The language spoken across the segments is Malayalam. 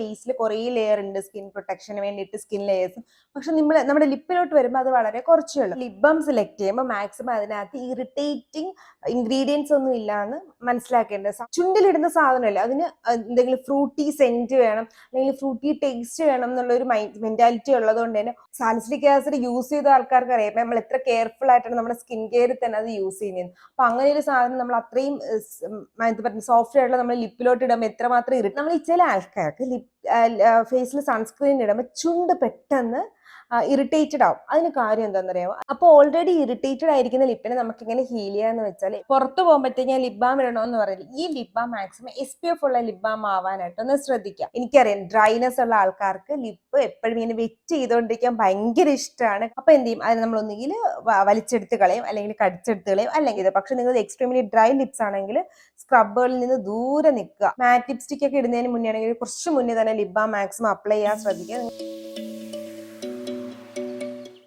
ഫേസിൽ കുറേ ലെയർ ഉണ്ട് സ്കിൻ പ്രൊട്ടക്ഷന് വേണ്ടിയിട്ട് സ്കിൻ ലെയേഴ്സും. പക്ഷെ നമ്മുടെ ലിപ്പിലോട്ട് വരുമ്പോൾ അത് വളരെ കുറച്ചേ ഉള്ളൂ. ലിപ് ബാം സെലക്ട് ചെയ്യുമ്പോൾ മാക്സിമം അതിനകത്ത് ഇറിറ്റേറ്റിംഗ് ഇൻഗ്രീഡിയൻസ് ഒന്നും ഇല്ലാന്ന് മനസ്സിലാക്കേണ്ടത്. ചുണ്ടിലിടുന്ന സാധനമല്ല, അതിന് എന്തെങ്കിലും ഫ്രൂട്ടി സെന്റ് വേണം അല്ലെങ്കിൽ ഫ്രൂട്ടി ടേസ്റ്റ് വേണം എന്നുള്ള ഒരു മെന്റാലിറ്റി ഉള്ളതുകൊണ്ട് തന്നെ സാലിസിലിക് ആസിഡ് യൂസ് ചെയ്ത ആൾക്കാർക്ക് അറിയാം നമ്മൾ എത്ര കെയർഫുൾ ആയിട്ടാണ് നമ്മുടെ സ്കിൻ കെയറിൽ തന്നെ അത് യൂസ് ചെയ്യുന്നത്. അപ്പൊ അങ്ങനെ ഒരു സാധനം നമ്മൾ അത്രയും സോഫ്റ്റ് ആയിട്ടുള്ള നമ്മൾ ലിപ്പിലോട്ട് ഇടുമ്പോൾ എത്രമാത്രം നമ്മൾ ഈ ചില ആൾക്കാർക്ക് ഫേസിൽ സൺസ്ക്രീൻ ഇടുമ്പോൾ ചുണ്ട് പെട്ടെന്ന് ഇറിറ്റേറ്റഡ് ആവും. അതിന് കാര്യം എന്താണെന്നറിയാമോ? അപ്പോൾ ഓൾറെഡി ഇറിറ്റേറ്റഡ് ആയിരിക്കുന്ന ലിപ്പിനെ നമുക്ക് ഇങ്ങനെ ഹീൽ ചെയ്യാന്ന് വെച്ചാൽ പുറത്ത് പോകുമ്പോഴത്തേക്ക് ലിപ് ബാം ഇടണമെന്ന് പറയില്ല. ഈ ലിപ് ബാം മാക്സിമം SPF ഉള്ള ലിപ് ബാം ആവാനായിട്ട് ഒന്ന് ശ്രദ്ധിക്കാം. എനിക്കറിയാം ഡ്രൈനെസ് ഉള്ള ആൾക്കാർക്ക് ലിപ്പ് എപ്പോഴും ഇങ്ങനെ വെറ്റ് ചെയ്തുകൊണ്ടിരിക്കാൻ ഭയങ്കര ഇഷ്ടമാണ്. അപ്പൊ എന്ത് ചെയ്യും? അത് നമ്മൾ ഒന്നുകിൽ വലിച്ചെടുത്ത് കളയും അല്ലെങ്കിൽ കടിച്ചെടുത്ത് കളയും. അല്ലെങ്കിൽ പക്ഷെ നിങ്ങൾ എക്സ്ട്രീംലി ഡ്രൈ ലിപ്സ് ആണെങ്കിൽ സ്ക്രബുകളിൽ നിന്ന് ദൂരെ നിൽക്കുക. മാറ്റ് ലിപ്സ്റ്റിക് ഒക്കെ ഇടുന്നതിന് മുന്നേ ആണെങ്കിൽ കുറച്ച് മുന്നേ തന്നെ ലിപ് ബാം മാക്സിമം അപ്ലൈ ചെയ്യാൻ ശ്രദ്ധിക്കുക.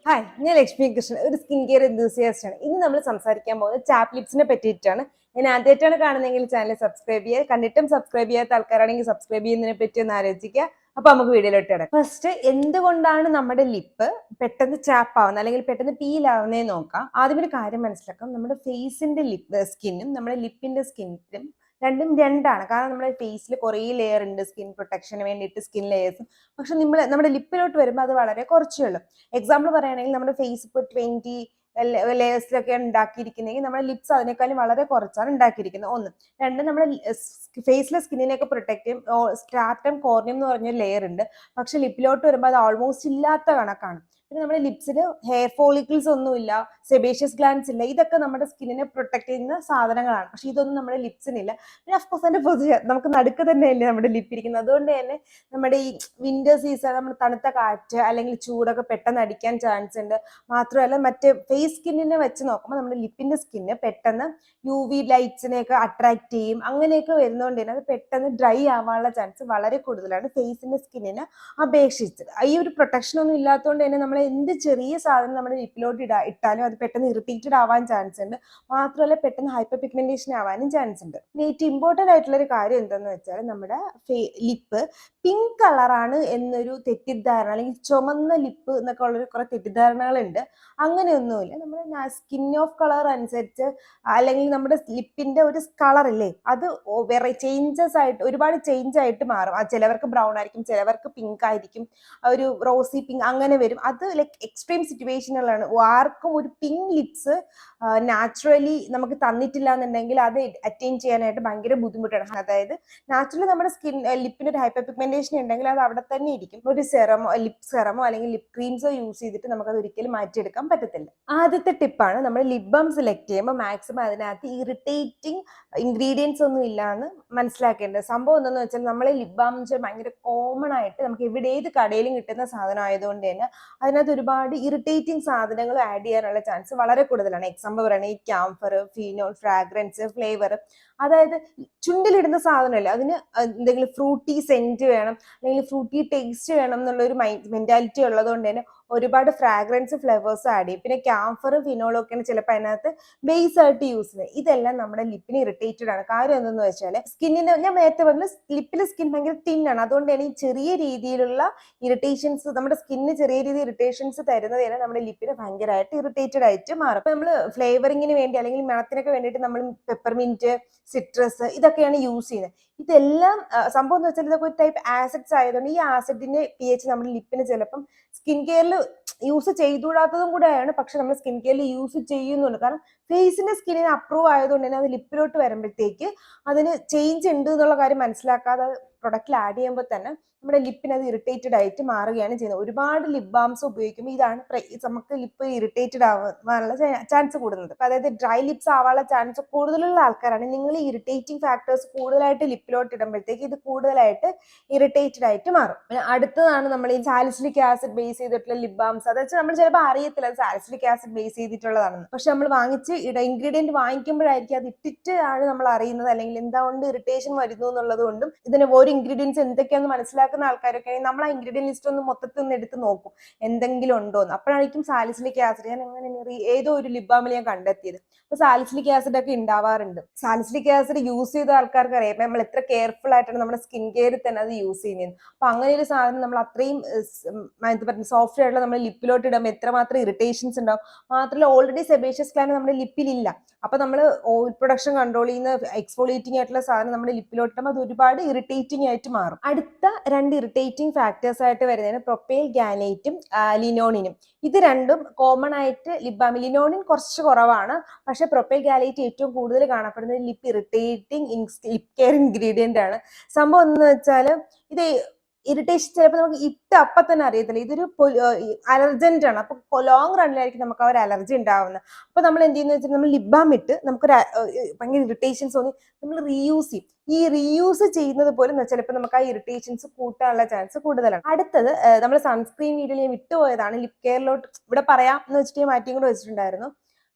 ഹായ്, ഞാൻ ലക്ഷ്മി കൃഷ്ണൻ, ഒരു സ്കിൻ കെയർ എന്തൂസിയാസ്റ്റ് ആണ്. ഇന്ന് നമ്മൾ സംസാരിക്കാൻ പോകുന്നത് ചാപ്പ് ലിപ്സിനെ പറ്റിയിട്ടാണ്. ഞാൻ ആദ്യമായിട്ടാണ് കാണുന്നതെങ്കിൽ ചാനൽ സബ്സ്ക്രൈബ് ചെയ്യുക. കണ്ടിട്ടും സബ്സ്ക്രൈബ് ചെയ്യാത്ത ആൾക്കാരാണെങ്കിൽ സബ്സ്ക്രൈബ് ചെയ്യുന്നതിനെ പറ്റി ഒന്ന് ആലോചിക്കുക. അപ്പൊ നമുക്ക് വീഡിയോയിലോട്ട് ഇടാം. ഫസ്റ്റ്, എന്തുകൊണ്ടാണ് നമ്മുടെ ലിപ്പ് പെട്ടെന്ന് ചാപ്പ് ആവുന്നത് അല്ലെങ്കിൽ പെട്ടെന്ന് പീൽ ആവുന്നതെന്ന് നോക്കാം. ആദ്യം ഒരു കാര്യം മനസ്സിലാക്കാം, നമ്മുടെ ഫേസിന്റെ സ്കിന്നും നമ്മുടെ ലിപ്പിന്റെ സ്കിന്നും രണ്ടും രണ്ടാണ്. കാരണം നമ്മുടെ ഫേസിൽ കുറേ ലെയർ ഉണ്ട് സ്കിൻ പ്രൊട്ടക്ഷന് വേണ്ടിയിട്ട് സ്കിൻ ലെയേഴ്സും. പക്ഷെ നമ്മുടെ ലിപ്പിലോട്ട് വരുമ്പോൾ അത് വളരെ കുറച്ചേ ഉള്ളൂ. എക്സാമ്പിൾ പറയുകയാണെങ്കിൽ നമ്മുടെ ഫേസ് ഇപ്പോൾ 20 ലെയേഴ്സിലൊക്കെ ഉണ്ടാക്കിയിരിക്കുന്നെങ്കിൽ നമ്മുടെ ലിപ്സ് അതിനേക്കാളും വളരെ കുറച്ചാണ് ഉണ്ടാക്കിയിരിക്കുന്നത്. ഒന്ന്. രണ്ട്, നമ്മുടെ ഫേസിലെ സ്കിന്നിനെയൊക്കെ പ്രൊട്ടക്ട് ചെയ്യും. സ്ട്രാറ്റം കോർണിയം എന്ന് പറഞ്ഞൊരു ലെയർ ഉണ്ട്. പക്ഷെ ലിപ്പിലോട്ട് വരുമ്പോൾ അത് ഓൾമോസ്റ്റ് ഇല്ലാത്ത കണക്കാണ്. പിന്നെ നമ്മുടെ ലിപ്സിന് ഹെയർ ഫോളിക്കിൾസ് ഒന്നുമില്ല, സെബേഷ്യസ് ഗ്ലാൻഡ്സ് ഇല്ല. ഇതൊക്കെ നമ്മുടെ സ്കിന്നിനെ പ്രൊട്ടക്ട് ചെയ്യുന്ന സാധനങ്ങളാണ്. പക്ഷെ ഇതൊന്നും നമ്മുടെ ലിപ്സിനില്ല. പിന്നെ അഫ്കോഴ്സ് അതിന്റെ നമുക്ക് നടുക്ക് തന്നെയല്ലേ നമ്മുടെ ലിപ്പ് ഇരിക്കുന്നത്. അതുകൊണ്ട് തന്നെ നമ്മുടെ ഈ വിന്റർ സീസൺ നമ്മൾ തണുത്ത കാറ്റ് അല്ലെങ്കിൽ ചൂടൊക്കെ പെട്ടെന്ന് അടിക്കാൻ ചാൻസ് ഉണ്ട്. മാത്രമല്ല മറ്റേ ഫേസ് സ്കിന്നിനെ വെച്ച് നോക്കുമ്പോൾ നമ്മുടെ ലിപ്പിന്റെ സ്കിന്ന് പെട്ടെന്ന് UV ലൈറ്റ്സിനെയൊക്കെ അട്രാക്ട് ചെയ്യും. അങ്ങനെയൊക്കെ വരുന്നതുകൊണ്ട് തന്നെ അത് പെട്ടെന്ന് ഡ്രൈ ആവാനുള്ള ചാൻസ് വളരെ കൂടുതലാണ് ഫേസിന്റെ സ്കിന്നിനെ അപേക്ഷിച്ച്. ഈ ഒരു പ്രൊട്ടക്ഷൻ ഒന്നും ഇല്ലാത്തതുകൊണ്ട് തന്നെ നമ്മൾ എന്ത് ചെറിയ സാധനം നമ്മുടെ ലിപ്പിലോട്ട് ഇട്ടാലും അത് പെട്ടെന്ന് ഇറിറ്റേറ്റഡ് ആവാൻ ചാൻസ് ഉണ്ട്. മാത്രമല്ല പെട്ടെന്ന് ഹൈപ്പർ പിഗ്മെന്റേഷൻ ആവാനും ചാൻസ് ഉണ്ട്. ഏറ്റവും ഇമ്പോർട്ടന്റ് ആയിട്ടുള്ള ഒരു കാര്യം എന്താണെന്ന് വെച്ചാൽ നമ്മുടെ ലിപ്പ് പിങ്ക് കളറാണ് എന്നൊരു തെറ്റിദ്ധാരണ, അല്ലെങ്കിൽ ചുമന്ന ലിപ്പ് എന്നൊക്കെ ഉള്ളൊരു കുറെ തെറ്റിദ്ധാരണകളുണ്ട്. അങ്ങനെയൊന്നുമില്ല. നമ്മുടെ സ്കിൻ ഓഫ് കളർ അനുസരിച്ച് അല്ലെങ്കിൽ നമ്മുടെ ലിപ്പിന്റെ ഒരു കളർ ഇല്ലേ, അത് ചേഞ്ചസ് ആയിട്ട് ഒരുപാട് ചേഞ്ച് ആയിട്ട് മാറും. ചിലവർക്ക് ബ്രൗൺ ആയിരിക്കും, ചിലവർക്ക് പിങ്ക് ആയിരിക്കും, ഒരു റോസി പിങ്ക് അങ്ങനെ വരും. അത് ലൈക്ക് എക്സ്ട്രീം സിറ്റുവേഷനുകളാണ്. ആർക്കും ഒരു പിങ്ക് ലിപ്സ് നാച്ചുറലി നമുക്ക് തന്നിട്ടില്ല എന്നുണ്ടെങ്കിൽ അത് അറ്റൈൻ ചെയ്യാനായിട്ട് ഭയങ്കര ബുദ്ധിമുട്ടാണ്. അതായത് നാച്ചുറലി നമ്മുടെ ലിപ്പിന് ഒരു ഹൈപ്പർ പിഗ്മെന്റേഷൻ ഉണ്ടെങ്കിൽ അത് അവിടെ തന്നെ ഇരിക്കും. ഒരു ലിപ് സെറമോ അല്ലെങ്കിൽ ലിപ് ക്രീംസോ യൂസ് ചെയ്തിട്ട് നമുക്കത് ഒരിക്കലും മാറ്റിയെടുക്കാൻ പറ്റത്തില്ല. ആദ്യത്തെ ടിപ്പാണ്, നമ്മൾ ലിപ് ബാം സെലക്ട് ചെയ്യുമ്പോൾ മാക്സിമം അതിനകത്ത് ഇറിറ്റേറ്റിംഗ് ഇൻഗ്രീഡിയൻസ് ഒന്നും ഇല്ലാന്ന് മനസ്സിലാക്കേണ്ടത്. സംഭവം എന്താണെന്ന് വെച്ചാൽ നമ്മളെ ലിപ് ബാം വെച്ചാൽ ഭയങ്കര കോമൺ ആയിട്ട് നമുക്ക് ഏത് കടയിലും കിട്ടുന്ന സാധനം ആയതുകൊണ്ട് തന്നെ അതിനകത്ത് ഒരുപാട് ഇറിറ്റേറ്റിംഗ് സാധനങ്ങൾ ആഡ് ചെയ്യാനുള്ള ചാൻസ് വളരെ കൂടുതലാണ്. എക്സാമ്പിൾ പറയുകയാണെങ്കിൽ ക്യാംഫർ, ഫീനോൾ, ഫ്രാഗ്രൻസ്, ഫ്ലേവർ. അതായത് ചുണ്ടിലിടുന്ന സാധനമല്ല, അതിന് എന്തെങ്കിലും ഫ്രൂട്ടി സെന്റ് വേണം അല്ലെങ്കിൽ ഫ്രൂട്ടി ടേസ്റ്റ് വേണം എന്നുള്ള ഒരു മെന്റാലിറ്റി ഉള്ളതുകൊണ്ട് തന്നെ ഒരുപാട് ഫ്രാഗ്രൻസ് ഫ്ലേവേഴ്സ് ആഡ് ചെയ്യും. പിന്നെ ക്യാംഫറും ഫിനോളും ഒക്കെയാണ് ചിലപ്പോൾ അതിനകത്ത് ബേസ് ആയിട്ട് യൂസ് ചെയ്യുന്നത്. ഇതെല്ലാം നമ്മുടെ ലിപ്പിന് ഇറിറ്റേറ്റഡ് ആണ്. കാര്യം എന്തെന്ന് വെച്ചാൽ സ്കിന്നിന്റെ, ഞാൻ നേരത്തെ പറഞ്ഞ ലിപ്പിലെ സ്കിൻ ഭയങ്കര തിന്നാണ്. അതുകൊണ്ട് തന്നെ ഈ ചെറിയ രീതിയിലുള്ള ഇറിറ്റേഷൻസ്, നമ്മുടെ സ്കിന്നിന് ചെറിയ രീതിയിൽ ഇറിറ്റേഷൻസ് തരുന്നത് തന്നെ നമ്മുടെ ലിപ്പിന് ഭയങ്കരമായിട്ട് ഇറിറ്റേറ്റഡ് ആയിട്ട് മാറും. അപ്പൊ നമ്മൾ ഫ്ലേവറിങ്ങിന് വേണ്ടി അല്ലെങ്കിൽ മണത്തിനൊക്കെ വേണ്ടിയിട്ട് നമ്മൾ പെപ്പർമിന്റ്, സിട്രസ് ഇതൊക്കെയാണ് യൂസ് ചെയ്യുന്നത്. ഇതെല്ലാം സംഭവം എന്ന് വെച്ചാൽ ഇതൊക്കെ ഒരു ടൈപ്പ് ആസിഡ്സ് ആയതുകൊണ്ട് ഈ ആസിഡിന്റെ pH നമ്മുടെ ലിപ്പിന് ചിലപ്പം സ്കിൻ കെയറിൽ യൂസ് ചെയ്തുകൂടാത്തതും കൂടെയാണ്. പക്ഷെ നമ്മൾ സ്കിൻ കെയറിൽ യൂസ് ചെയ്യുന്നുണ്ട്. കാരണം ഫേസിന്റെ സ്കിന്നിന് അപ്രൂവ് ആയതുകൊണ്ട് തന്നെ അത് ലിപ്പിലോട്ട് വരുമ്പോഴത്തേക്ക് അതിന് ചേഞ്ച് ഉണ്ട് എന്നുള്ള കാര്യം മനസ്സിലാക്കാതെ പ്രൊഡക്റ്റിൽ ആഡ് ചെയ്യുമ്പോൾ തന്നെ നമ്മുടെ ലിപ്പിന് അത് ഇറിറ്റേറ്റഡ് ആയിട്ട് മാറുകയാണ് ചെയ്യുന്നത്. ഒരുപാട് ലിപ് ബാംസ് ഉപയോഗിക്കുമ്പോൾ ഇതാണ് നമുക്ക് ലിപ്പ് ഇറിറ്റേറ്റഡ് ആവാനുള്ള ചാൻസ് കൂടുന്നത്. അതായത് ഡ്രൈ ലിപ്സ് ആവാനുള്ള ചാൻസ് കൂടുതലുള്ള ആൾക്കാരാണ് നിങ്ങൾ ഈ ഇറിറ്റേറ്റിംഗ് ഫാക്ടേഴ്സ് കൂടുതലായിട്ട് ലിപ്പിലോട്ട് ഇടുമ്പോഴത്തേക്ക് ഇത് കൂടുതലായിട്ട് ഇറിറ്റേറ്റഡ് ആയിട്ട് മാറും. അടുത്തതാണ് നമ്മൾ ഈ സാലിസിലിക് ആസിഡ് ബേസ് ചെയ്തിട്ടുള്ള ലിപ് ബാംസ്. അതായത് നമ്മൾ ചിലപ്പോൾ അറിയത്തില്ല അത് സാലിസിലിക് ആസിഡ് ബേസ് ചെയ്തിട്ടുള്ളതാണെന്ന്. പക്ഷെ നമ്മൾ വാങ്ങിച്ച് ഇൻഗ്രീഡിയന്റ് വാങ്ങിക്കുമ്പോഴായിരിക്കും അത് ഇട്ടിട്ട് ആണ് നമ്മൾ അറിയുന്നത്, അല്ലെങ്കിൽ എന്തുകൊണ്ട് ഇറിറ്റേഷൻ വരുന്നു എന്നുള്ളത് കൊണ്ടും ഇതിന് ഓരോ ഇൻഗ്രീഡിയൻസ് എന്തൊക്കെയാണെന്ന് മനസ്സിലാക്കുന്ന ആൾക്കാരൊക്കെ ആണെങ്കിൽ നമ്മൾ ആ ഇൻഗ്രീഡിയൻ ലിസ്റ്റ് ഒന്ന് മൊത്തത്തിൽ ഒന്ന് എടുത്ത് നോക്കും എന്തെങ്കിലും ഉണ്ടോ എന്ന്. അപ്പോഴായിരിക്കും സാലിസിലിക് ആസിഡ്, ഞാൻ അങ്ങനെ ഏതോ ഒരു ലിപ് ബാമിൽ ഞാൻ കണ്ടെത്തിയത്. അപ്പൊ സാലിസിലിക് ആസിഡ് ഒക്കെ ഉണ്ടാവാറുണ്ട്. സാലിസിലിക് ആസിഡ് യൂസ് ചെയ്ത ആൾക്കാർക്ക് അറിയാം നമ്മൾ എത്ര കെയർഫുൾ ആയിട്ടാണ് നമ്മുടെ സ്കിൻ കെയറിൽ തന്നെ അത് യൂസ് ചെയ്യുന്നത്. അപ്പൊ അങ്ങനെ ഒരു സാധനം നമ്മൾ അത്രയും എന്താ പറയുക സോഫ്റ്റ് ആയിട്ടുള്ള നമ്മൾ ലിപ്പിലോട്ട് ഇടുമ്പോൾ എത്രമാത്രം ഇറിറ്റേഷൻസ് ഉണ്ടാവും. മാത്രമല്ല ഓൾറെഡി സെബേഷ്യസ് ഗ്ലാൻഡ് നമ്മുടെ ലിപ്പിലില്ല. അപ്പൊ നമ്മൾ ഓയിൽ പ്രൊഡക്ഷൻ കൺട്രോൾ ചെയ്യുന്ന എക്സ്ഫോളിയേറ്റിംഗ് ആയിട്ടുള്ള സാധനം നമ്മുടെ ലിപ്പിലോട്ട് ഇടുമ്പോൾ അത് ഒരുപാട് ഇറിറ്റേറ്റിംഗ് ആയിട്ട് മാറും. അടുത്ത 2 ഇറിറ്റേറ്റിംഗ് ഫാക്ടേഴ്സ് ആയിട്ട് വരുന്നതാണ് പ്രൊപ്പൈൽ ഗാലേറ്റും ലിനോണിനും. ഇത് രണ്ടും കോമൺ ആയിട്ട് ലിപ് ബാം. ലിനോണിൻ കുറച്ച് കുറവാണ്, പക്ഷെ പ്രൊപ്പൈൽ ഗാലേറ്റ് ഏറ്റവും കൂടുതൽ കാണപ്പെടുന്നത് lip irritating lip care ingredient ആണ്. സംഭവം എന്ന് വെച്ചാൽ ഇത് ഇറിറ്റേഷൻ ചിലപ്പോൾ നമുക്ക് ഇട്ട് അപ്പം തന്നെ അറിയത്തില്ല. ഇതൊരു അലർജന്റ് ആണ്. അപ്പൊ ലോങ് റണ്ണിലായിരിക്കും നമുക്ക് ആ ഒരു അലർജി ഉണ്ടാവുന്നത്. അപ്പൊ നമ്മൾ എന്ത് ചെയ്യുന്ന വെച്ചാൽ നമ്മൾ ലിപ് ബാം ഇട്ട് നമുക്കൊരു ഭയങ്കര ഇറിറ്റേഷൻസ് തോന്നി നമ്മൾ റീയൂസ് ചെയ്യും. ഈ റീയൂസ് ചെയ്യുന്നത് പോലും ചിലപ്പോൾ നമുക്ക് ആ ഇറിറ്റേഷൻസ് കൂട്ടാനുള്ള ചാൻസ് കൂടുതലാണ്. അടുത്തത് നമ്മൾ സൺസ്ക്രീൻ വീഡിയോയിൽ ഞാൻ വിട്ടുപോയതാണ്. ലിപ് കെയറിലോട്ട് ഇവിടെ പറയാം എന്ന് വെച്ചിട്ട് മാറ്റിയും കൂടെ വെച്ചിട്ടുണ്ടായിരുന്നു.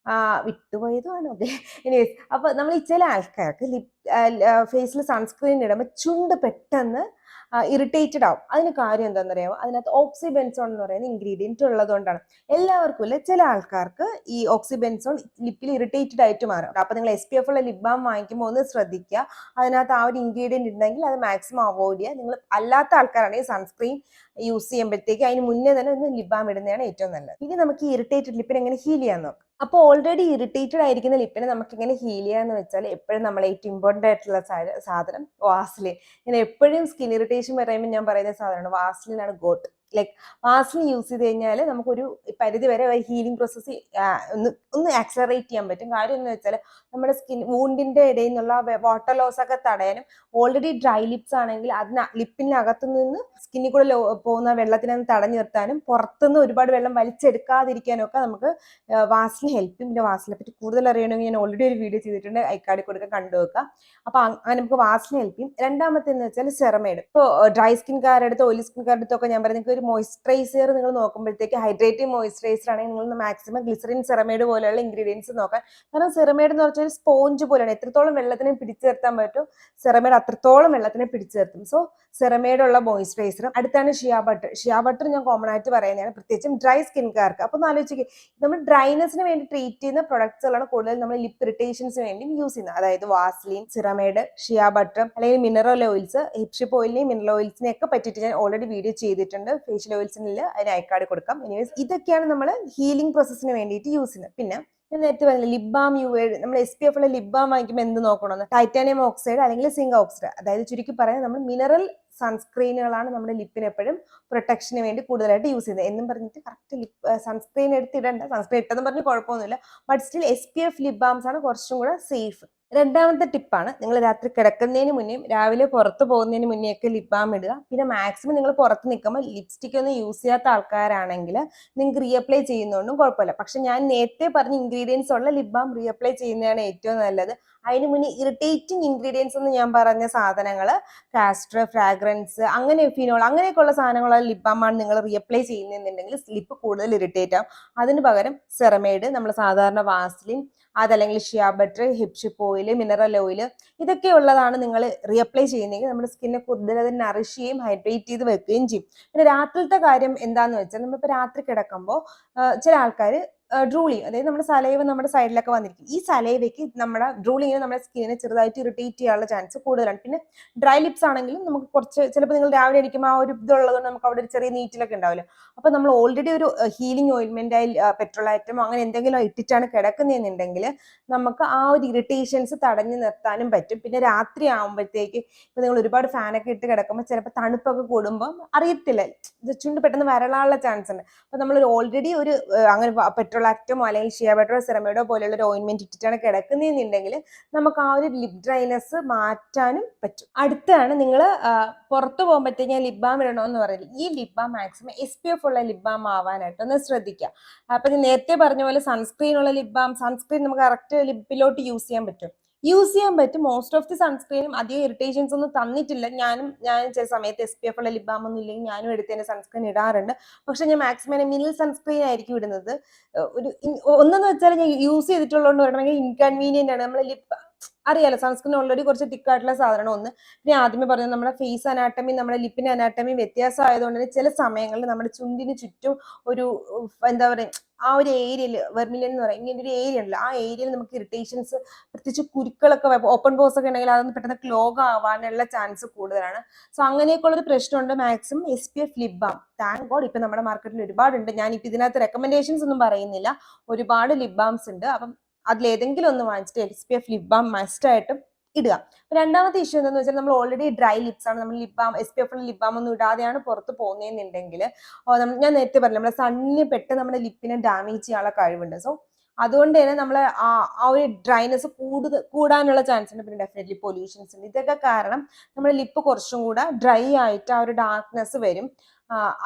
വിട്ടുപോയതുമാണ് അതെ. എനിവേസ്, അപ്പൊ നമ്മൾ ഈ ചില ആൾക്കാർക്ക് ഫേസിൽ സൺസ്ക്രീൻ ഇടുമ്പോൾ ചുണ്ട് പെട്ടെന്ന് ഇറിറ്റേറ്റഡ് ആവും. അതിന് കാര്യം എന്താണെന്ന് അറിയാമോ? അതിനകത്ത് ഓക്സിബെൻസോൺ എന്ന് പറയുന്ന ഇൻഗ്രീഡിയൻറ്റ് ഉള്ളതുകൊണ്ടാണ്. എല്ലാവർക്കും ഇല്ല, ചില ആൾക്കാർക്ക് ഈ ഓക്സിബെൻസോൺ ലിപ്പിൽ ഇറിറ്റേറ്റഡ് ആയിട്ട് മാറും. അപ്പൊ നിങ്ങൾ SPF ഉള്ള ലിപ് ബാം വാങ്ങിക്കുമ്പോൾ ഒന്ന് ശ്രദ്ധിക്കുക, അതിനകത്ത് ആ ഒരു ഇൻഗ്രീഡിയൻറ്റ് ഉണ്ടെങ്കിൽ അത് മാക്സിമം അവോയ്ഡ് ചെയ്യുക. നിങ്ങൾ അല്ലാത്ത ആൾക്കാരാണെങ്കിൽ സൺസ്ക്രീൻ യൂസ് ചെയ്യുമ്പോഴത്തേക്ക് അതിന് മുന്നേ തന്നെ ഒന്ന് ലിപ് ബാം ഇടുന്നതാണ് ഏറ്റവും നല്ലത്. ഇനി നമുക്ക് ഈ ഇറിറ്റേറ്റഡ് ലിപ്പിനെ എങ്ങനെ ഹീൽ ചെയ്യാൻ നോക്കാം. അപ്പോൾ ഓൾറെഡി ഇറിറ്റേറ്റഡ് ആയിരിക്കുന്ന ലിപ്പിനെ നമുക്ക് എങ്ങനെ ഹീൽ ചെയ്യാന്ന് വെച്ചാൽ എപ്പോഴും നമ്മൾ ഏറ്റവും ഇമ്പോർട്ടൻ്റ് ആയിട്ടുള്ള സാധനം വാസ്ലിൻ. ഞാൻ എപ്പോഴും സ്കിൻ ഇറിറ്റേഷൻ പറയുമ്പോൾ ഞാൻ പറയുന്ന സാധനമാണ് വാസ്ലിനാണ് ഗോട്ട്. ലൈക്ക് വാസ്ലിൻ യൂസ് ചെയ്ത് കഴിഞ്ഞാൽ നമുക്കൊരു പരിധി വരെ ഹീലിംഗ് പ്രോസസ്സ് ഒന്ന് ആക്സലറേറ്റ് ചെയ്യാൻ പറ്റും. കാര്യം എന്ന് വെച്ചാൽ നമ്മുടെ സ്കിൻ വൂണ്ടിന്റെ ഇടയിൽ നിന്നുള്ള വാട്ടർ ലോസ് ഒക്കെ തടയാനും, ഓൾറെഡി ഡ്രൈ ലിപ്സ് ആണെങ്കിൽ ലിപ്പിനകത്തു നിന്ന് സ്കിന്നിൽ കൂടെ പോകുന്ന വെള്ളത്തിനെ തടഞ്ഞു നിർത്താനും പുറത്തുനിന്ന് ഒരുപാട് വെള്ളം വലിച്ചെടുക്കാതിരിക്കാനും ഒക്കെ നമുക്ക് വാസ്ലിൻ ഹെൽപ്പ് ചെയ്യും. പിന്നെ വാസ്ലിനെ പറ്റി കൂടുതൽ അറിയണമെങ്കിൽ ഞാൻ ഓൾറെഡി ഒരു വീഡിയോ ചെയ്തിട്ടുണ്ട്, ഐക്കാർഡിൽ കൊടുക്കുക, കണ്ടുവെക്കുക. അപ്പൊ അങ്ങനെ നമുക്ക് വാസ്ലിൻ ഹെൽപ്പ് ചെയ്യും. രണ്ടാമത്തെ എന്ന് വെച്ചാൽ സെറമൈഡ്. ഇപ്പോൾ ഡ്രൈ സ്കിൻകാരുടെ അടുത്ത് ഓയിലി സ്കിൻകാരുടെ അടുത്തൊക്കെ ഞാൻ പറയുന്നത് ഒരു മോയ്സ്ചറൈസർ നിങ്ങൾ നോക്കുമ്പോഴത്തേക്ക് ഹൈഡ്രേറ്റീവ് മോയ്സ്ചറൈസർ ആണെങ്കിൽ നിങ്ങൾ മാക്സിമം ഗ്ലിസറിൻ സെറമൈഡ് പോലെയുള്ള ഇൻഗ്രീഡിയൻസ് നോക്കാൻ. കാരണം സെറമൈഡ് എന്ന് പറഞ്ഞാൽ സ്പോഞ്ച് പോലെയാണ്. എത്രത്തോളം വെള്ളത്തിനെ പിടിച്ചു നിർത്താൻ പറ്റും സെറമൈഡ് അത്രത്തോളം വെള്ളത്തിനെ പിടിച്ചു നിർത്തും. സോ സെറമൈഡ് ഉള്ള മോയ്സ്ചറൈസർ. അടുത്താണ് ഷിയ ബട്ടർ. ഷിയ ബട്ടർ ഞാൻ കോമൺ ആയിട്ട് പറയുന്നതാണ്, പ്രത്യേകിച്ചും ഡ്രൈ സ്കിൻകാർക്ക്. അപ്പൊ ഒന്ന് ആലോചിക്കുക, നമ്മൾ ഡ്രൈനെസ്സിന് വേണ്ടി ട്രീറ്റ് ചെയ്യുന്ന പ്രൊഡക്ട്സുകളാണ് കൂടുതൽ നമ്മൾ ലിപ്പ് ഇറിറ്റേഷൻസ് വേണ്ടി യൂസ് ചെയ്യുന്നത്. അതായത് വാസ്ലിൻ, സെറമൈഡ്, ഷിയ ബട്ടർ, അല്ലെങ്കിൽ മിനറൽ ഓയിൽസ്. ഹിപ്ഷിപ്പ് ഓയിലിനെയും മിനറൽ ഓയിൽസിനെ ഒക്കെ പറ്റിയിട്ട് ഞാൻ ഓൾറെഡി വീഡിയോ ചെയ്തിട്ടുണ്ട്. ഫേഷ്യൽ ഓയിൽസിനില്ല, അതിന് ഐക്കാർഡ് കൊടുക്കാം. എനിവേസ്, ഇതൊക്കെയാണ് നമ്മൾ ഹീലിംഗ് പ്രോസസ്സിന് വേണ്ടിയിട്ട് യൂസ് ചെയ്യുന്നത്. പിന്നെ ഞാൻ നേരത്തെ പറഞ്ഞില്ല, ലിപ് ബാം നമ്മൾ SPF ഉള്ള ലിപ് ബാം വാങ്ങിക്കുമ്പോൾ എന്ത് നോക്കണമെന്ന്? ടൈറ്റാനിയം ഓക്സൈഡ് അല്ലെങ്കിൽ സിങ്ക് ഓക്സൈഡ്. അതായത് ചുരുക്കി പറയാൻ നമ്മൾ മിനറൽ സൺസ്ക്രീനുകളാണ് നമ്മുടെ ലിപ്പിന് എപ്പോഴും പ്രൊട്ടക്ഷന് വേണ്ടി കൂടുതലായിട്ട് യൂസ് ചെയ്യുന്നത്. എന്നും പറഞ്ഞിട്ട് കറക്റ്റ് സൺസ്ക്രീൻ എടുത്തിടണ്ട, സൺസ്ക്രീൻ ഇട്ടെന്ന് പറഞ്ഞ് കുഴപ്പമൊന്നുമില്ല. But still SPF lip balms ആണ് കുറച്ചും കൂടെ സേഫ്. രണ്ടാമത്തെ ടിപ്പാണ്, നിങ്ങൾ രാത്രി കിടക്കുന്നതിന് മുന്നേയും രാവിലെ പുറത്ത് പോകുന്നതിന് മുന്നേ ഒക്കെ ലിപ് ബാം ഇടുക. പിന്നെ മാക്സിമം നിങ്ങൾ പുറത്ത് നിൽക്കുമ്പോൾ ലിപ്സ്റ്റിക് ഒന്നും യൂസ് ചെയ്യാത്ത ആൾക്കാരാണെങ്കിൽ നിങ്ങൾക്ക് റീഅപ്ലൈ ചെയ്യുന്നതുകൊണ്ടും കുഴപ്പമില്ല. പക്ഷെ ഞാൻ നേരത്തെ പറഞ്ഞ ഇൻഗ്രീഡിയൻസ് ഉള്ള ലിപ് ബാം റീഅപ്ലൈ ചെയ്യുന്നതാണ് ഏറ്റവും നല്ലത്. അതിന് മുന്നേ ഇറിറ്റേറ്റിംഗ് ഇൻഗ്രീഡിയൻസ് എന്ന് ഞാൻ പറഞ്ഞ സാധനങ്ങൾ, കാസ്റ്റർ, ഫ്രാഗ്രൻസ്, അങ്ങനെ ഫിനോൾ, അങ്ങനെയൊക്കെയുള്ള സാധനങ്ങളുള്ള ലിപ് ബാം ആണ് നിങ്ങൾ റീഅപ്ലൈ ചെയ്യുന്നുണ്ടെങ്കിൽ ലിപ്പ് കൂടുതൽ ഇറിറ്റേറ്റ് ആവും. അതിന് പകരം സെറമൈഡ്, നമ്മൾ സാധാരണ വാസ്ലിൻ, അതല്ലെങ്കിൽ ഷിയ ബട്ടർ, ഹിപ്ഷിപ്പ് ഓയിൽ, മിനറൽ ഓയിൽ, ഇതൊക്കെ ഉള്ളതാണ് നിങ്ങൾ റീഅപ്ലൈ ചെയ്യുന്നതെങ്കിൽ നമ്മുടെ സ്കിന്നെ കൂടുതൽ അത് നറിഷ് ചെയ്യും, ഹൈഡ്രേറ്റ് ചെയ്ത് വെക്കുകയും ചെയ്യും. പിന്നെ രാത്രിയിലത്തെ കാര്യം എന്താന്ന് വെച്ചാൽ, നമ്മളിപ്പോൾ രാത്രി കിടക്കുമ്പോൾ ചില ആൾക്കാർ ഡ്രൂളിങ്, അതായത് നമ്മുടെ സലൈവ നമ്മുടെ സൈഡിലൊക്കെ വന്നിരിക്കും. ഈ സലൈവയ്ക്ക് നമ്മുടെ ഡ്രൂളിങ്ങിന് നമ്മുടെ സ്കിന്നിനെ ചെറുതായിട്ട് ഇറിറ്റേറ്റ് ചെയ്യാനുള്ള ചാൻസ് കൂടുതലാണ്. പിന്നെ ഡ്രൈ ലിപ്സ് ആണെങ്കിലും നമുക്ക് കുറച്ച്, ചിലപ്പോൾ നിങ്ങൾ രാവിലെ അടിക്കുമ്പോൾ ആ ഒരു ഇതുള്ളതുകൊണ്ട് നമുക്ക് അവിടെ ഒരു ചെറിയ നീറ്റിലൊക്കെ ഉണ്ടാവില്ല. അപ്പൊ നമ്മൾ ഓൾറെഡി ഒരു ഹീലിംഗ് ഓയിൽമെന്റ് ആയി പെട്രോൾ ഐറ്റമോ അങ്ങനെ എന്തെങ്കിലും ഇട്ടിട്ടാണ് കിടക്കുന്നതെന്നുണ്ടെങ്കിൽ നമുക്ക് ആ ഒരു ഇറിറ്റേഷൻസ് തടഞ്ഞു നിർത്താനും പറ്റും. പിന്നെ രാത്രി ആകുമ്പോഴത്തേക്ക് ഇപ്പൊ നിങ്ങൾ ഒരുപാട് ഫാനൊക്കെ ഇട്ട് കിടക്കുമ്പോൾ ചിലപ്പോൾ തണുപ്പൊക്കെ കൂടുമ്പോൾ അറിയത്തില്ല, ഇത് ചുണ്ട് പെട്ടെന്ന് വരളാനുള്ള ചാൻസ് ഉണ്ട്. അപ്പൊ നമ്മൾ ഓൾറെഡി ഒരു അങ്ങനെ പെട്രോളാക്റ്റമോ അല്ലെങ്കിൽ ഷിയ ബട്ടറോ സെറമൈഡോ പോലെയുള്ള ഒരു ഓയിൻമെന്റ് ഇട്ടിട്ടാണ് കിടക്കുന്നതെന്നുണ്ടെങ്കിൽ നമുക്ക് ആ ഒരു ലിപ് ഡ്രൈനെസ് മാറ്റാനും പറ്റും. അടുത്താണ് നിങ്ങൾ പുറത്ത് പോകുമ്പോഴത്തേക്ക് ഞാൻ ലിപ് ബാം ഇടണമെന്ന് പറയുന്നത്. ഈ ലിപ് ബാം മാക്സിമം SPF ഉള്ള ലിപ് ബാം ആവാനായിട്ട് ഒന്ന് ശ്രദ്ധിക്കുക. അപ്പൊ ഞാൻ നേരത്തെ പറഞ്ഞ പോലെ സൺസ്ക്രീൻ ഉള്ള ലിപ് ബാം, സൺസ്ക്രീൻ നമുക്ക് കറക്റ്റ് ലിപ്പിലോട്ട് യൂസ് ചെയ്യാൻ പറ്റും. യൂസ് ചെയ്യാൻ പറ്റും. മോസ്റ്റ് ഓഫ് ദി സൺസ്ക്രീനും അധികം ഇറിറ്റേഷൻസ് ഒന്നും തന്നിട്ടില്ല. ഞാൻ ചില സമയത്ത് SPF ഉള്ള ലിപ് ബാം ഒന്നും ഇല്ലെങ്കിൽ ഞാനും എടുത്ത് തന്നെ സൺസ്ക്രീൻ ഇടാറുണ്ട്. പക്ഷെ ഞാൻ മാക്സിമം മിനിൽ സൺസ്ക്രീൻ ആയിരിക്കും ഇടുന്നത്. ഒന്നെന്ന് വെച്ചാൽ ഞാൻ യൂസ് ചെയ്തിട്ടുള്ളതുകൊണ്ട് പറയണം ഭയങ്കര ഇൻകൺവീനിയന്റ് ആണ്. നമ്മളെ ലിപ് അറിയാലോ, സൺസ്ക്രീൻ ഓൾറെഡി കുറച്ച് തിക്കായിട്ടുള്ള സാധനമാണ് ഒന്ന്. പിന്നെ ആദ്യമേ പറഞ്ഞത് നമ്മുടെ ഫേസ് അനാട്ടമി നമ്മുടെ ലിപ്പിന്റെ അനാട്ടമി വ്യത്യാസം ആയതുകൊണ്ട് തന്നെ ചില സമയങ്ങളിൽ നമ്മുടെ ചുണ്ടിന് ചുറ്റും ഒരു എന്താ പറയുക, ആ ഒരു ഏരിയയിൽ വെർമിലിയൻ എന്ന് പറയും, ഇങ്ങനെ ഒരു ഏരിയ ഉണ്ടല്ലോ, ആ ഏരിയയിൽ നമുക്ക് ഇറിറ്റേഷൻസ്, പ്രത്യേകിച്ച് കുരുക്കളൊക്കെ ഓപ്പൺ പോസ് ഒക്കെ ഉണ്ടെങ്കിൽ അതൊന്ന് പെട്ടെന്ന് ക്ലോഗ് ആവാനുള്ള ചാൻസ് കൂടുതലാണ്. സോ അങ്ങനെയൊക്കെ ഉള്ളൊരു പ്രശ്നമുണ്ട്. Maximum SPF lip balm, thank God ഇപ്പൊ നമ്മുടെ മാർക്കറ്റിൽ ഒരുപാടുണ്ട്. ഞാനിപ്പോൾ ഇതിനകത്ത് റെക്കമെൻഡേഷൻസ് ഒന്നും പറയുന്നില്ല, ഒരുപാട് ലിപ് ബാംസ് ഉണ്ട്. അപ്പം അതിലേതെങ്കിലും ഒന്ന് വാങ്ങിച്ചിട്ട് SPF ലിപ് ബാം മസ്റ്റ് ആയിട്ടും ഇടുക. രണ്ടാമത്തെ ഇഷ്യൂ എന്താണെന്ന് വെച്ചാൽ നമ്മൾ ഓൾറെഡി ഡ്രൈ ലിപ്സ് ആണ്, നമ്മൾ lip balm SPF lip balm ഒന്നും ഇടാതെയാണ് പുറത്ത് പോകുന്നതെന്നുണ്ടെങ്കിൽ ഞാൻ നേരത്തെ പറഞ്ഞു നമ്മുടെ സണ്ണിന് പെട്ടെന്ന് നമ്മുടെ ലിപ്പിനെ ഡാമേജ് ചെയ്യാനുള്ള കഴിവുണ്ട്. സോ അതുകൊണ്ട് തന്നെ നമ്മൾ ആ ഒരു ഡ്രൈനെസ് കൂടാനുള്ള ചാൻസ് ഉണ്ട്. പിന്നെ ഡെഫിനറ്റ്ലി പൊല്യൂഷൻസ് ഉണ്ട്. ഇതൊക്കെ കാരണം നമ്മുടെ ലിപ്പ് കുറച്ചും കൂടെ ഡ്രൈ ആയിട്ട് ആ ഒരു ഡാർക്ക്നെസ് വരും.